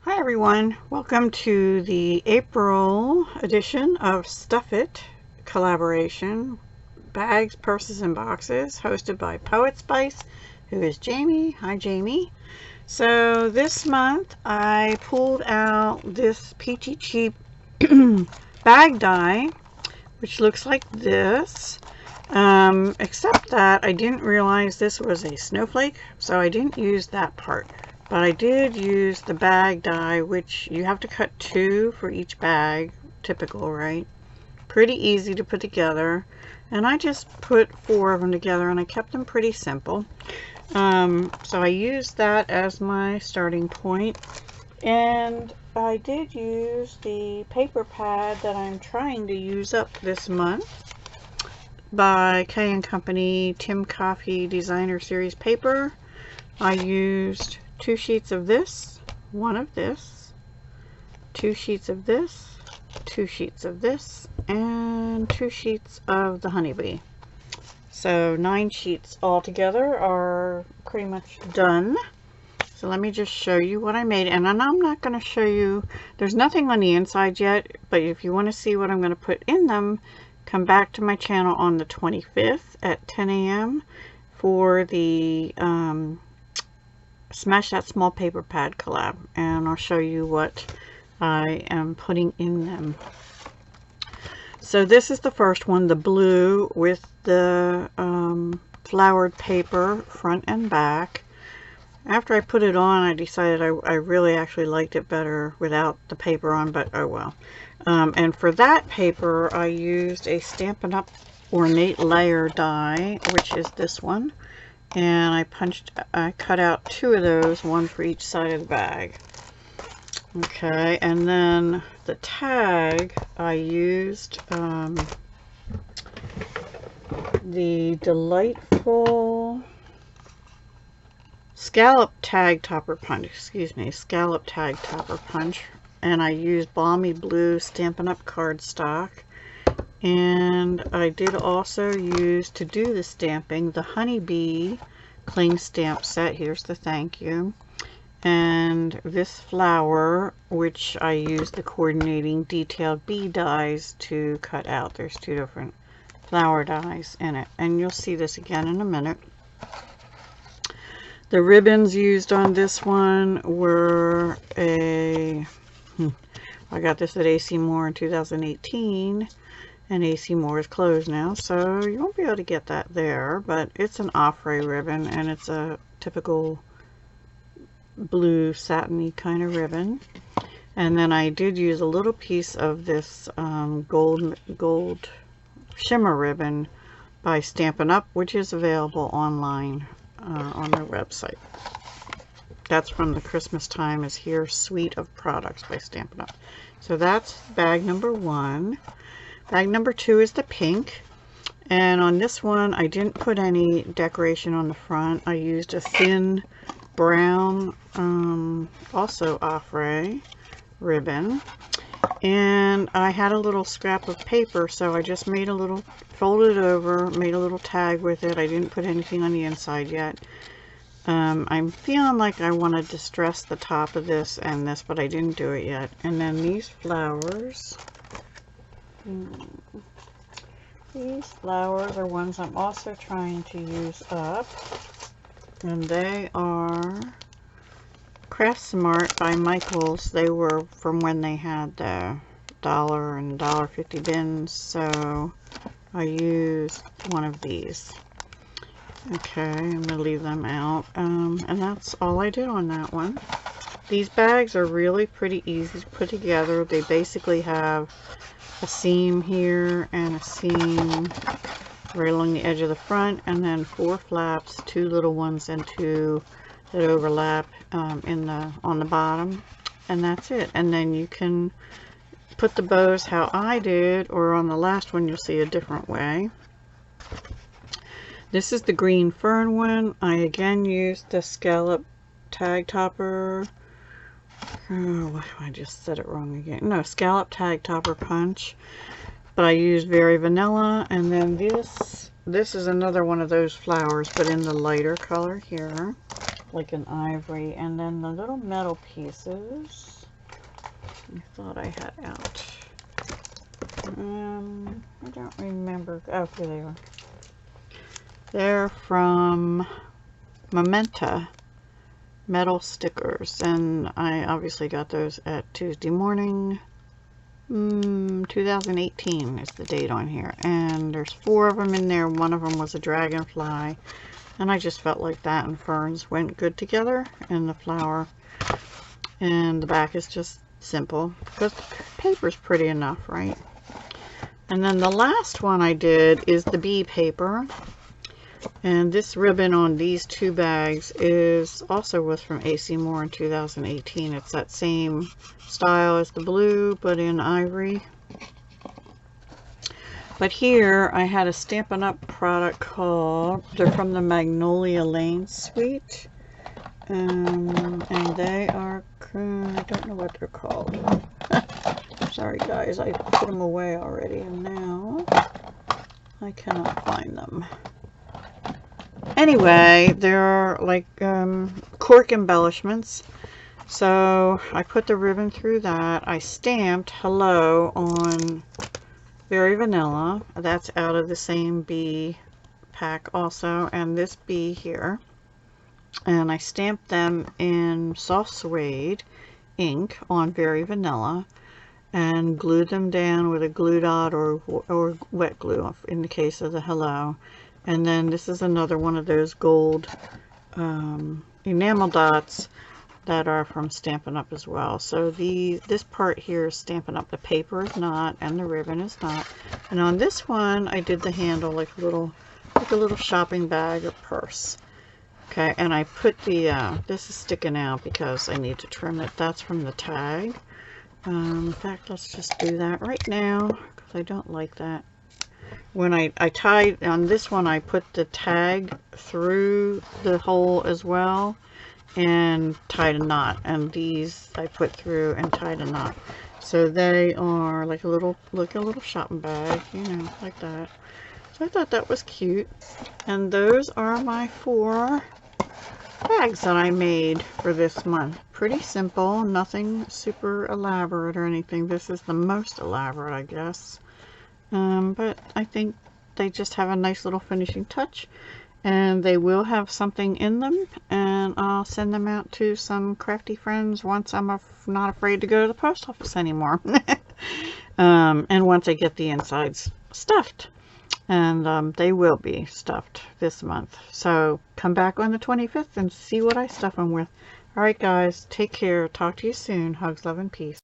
Hi everyone, welcome to the April edition of Stuff It collaboration, Bags, Purses, and Boxes, hosted by Poetspice, who is Jamie. Hi Jamie. So this month I pulled out this peachy cheap bag die, which looks like this, except that I didn't realize this was a snowflake, so I didn't use that part. But I did use the bag die, which you have to cut 2 for each bag. Typical, right? Pretty easy to put together. And I just put 4 of them together and I kept them pretty simple. So I used that as my starting point. And I did use the paper pad that I'm trying to use up this month by K & Company Tim Coffee Designer Series paper. I used 2 sheets of this, 1 of this, 2 sheets of this, 2 sheets of this, and 2 sheets of the honeybee. So 9 sheets altogether are pretty much done. So let me just show you what I made. And I'm not going to show you, there's nothing on the inside yet, but if you want to see what I'm going to put in them, come back to my channel on the 25th at 10 a.m. for the Smash That Small Paper Pad collab, and I'll show you what I am putting in them. So this is the first one, the blue with the flowered paper front and back. After I put it on, I decided I really actually liked it better without the paper on, but oh well. And for that paper I used a Stampin' Up! Ornate layer die, which is this one. And I cut out 2 of those, 1 for each side of the bag. Okay, and then the tag, I used the delightful Scalloped tag topper punch, Scalloped tag topper punch. And I used Balmy Blue Stampin' Up! Cardstock. And I did also use, to do the stamping, the honeybee cling stamp set. Here's the thank you. And this flower, which I used the coordinating detailed bee dies to cut out. There's 2 different flower dies in it. And you'll see this again in a minute. The ribbons used on this one were I got this at AC Moore in 2018. And AC Moore is closed now, so you won't be able to get that there, but it's an Offray ribbon, and it's a typical blue satiny kind of ribbon. And then I did use a little piece of this gold shimmer ribbon by Stampin' Up!, which is available online on their website. That's from the Christmas Time is Here suite of products by Stampin' Up! So that's bag number 1. Bag number 2 is the pink, and on this one I didn't put any decoration on the front. I used a thin brown, also Offray ribbon, and I had a little scrap of paper, so I just made a little, folded it over, made a little tag with it. I didn't put anything on the inside yet. I'm feeling like I want to distress the top of this and this, but I didn't do it yet. And then these flowers. These flowers are ones I'm also trying to use up, and they are Craft Smart by Michaels. They were from when they had the $1 and $1.50 bins, so I used one of these. Okay, I'm going to leave them out, and that's all I did on that one. These bags are really pretty easy to put together. They basically have a seam here and a seam right along the edge of the front, and then 4 flaps, 2 little ones and 2 that overlap on the bottom, and that's it. And then you can put the bows how I did, or on the last one you'll see a different way. This is the green fern one. I again used the Scalloped tag topper. Oh, I just said it wrong again. No, Scalloped tag topper punch. But I used Very Vanilla, and then this is another one of those flowers, but in the lighter color here. like an ivory. And then the little metal pieces, I thought I had out. I don't remember. Oh, here they are. They're from Mementa metal stickers, and I obviously got those at Tuesday morning. 2018 is the date on here, and there's 4 of them in there. One of them was a dragonfly, and I just felt like that and ferns went good together, and the flower, and the back is just simple because the paper's pretty enough, right? And then the last one I did is the bee paper, and this ribbon on these 2 bags was from AC Moore in 2018. It's that same style as the blue, but in ivory. But here I had a Stampin' Up product called, they're from the Magnolia Lane suite, and they are, I don't know what they're called. Sorry guys, I put them away already, and now I cannot find them. Anyway, they're like cork embellishments. So I put the ribbon through that. I stamped hello on Very Vanilla. That's out of the same bee pack also, and this bee here. And I stamped them in soft suede ink on Very Vanilla and glued them down with a glue dot or wet glue in the case of the hello. And then this is another one of those gold enamel dots that are from Stampin' Up as well. So this part here is Stampin' Up. The paper is not, and the ribbon is not. And on this one, I did the handle like a little shopping bag or purse. Okay, and I put the this is sticking out because I need to trim it. That's from the tag. In fact, let's just do that right now because I don't like that. When I tied on this one, I put the tag through the hole as well and tied a knot, and these I put through and tied a knot. So they are like a little shopping bag, you know, like that. So I thought that was cute. And those are my 4 bags that I made for this month. Pretty simple, nothing super elaborate or anything. This is the most elaborate, I guess. But I think they just have a nice little finishing touch, and they will have something in them, and I'll send them out to some crafty friends once I'm not afraid to go to the post office anymore. And once I get the insides stuffed, and they will be stuffed this month. So come back on the 25th and see what I stuff them with. Alright guys, take care. Talk to you soon. Hugs, love, and peace.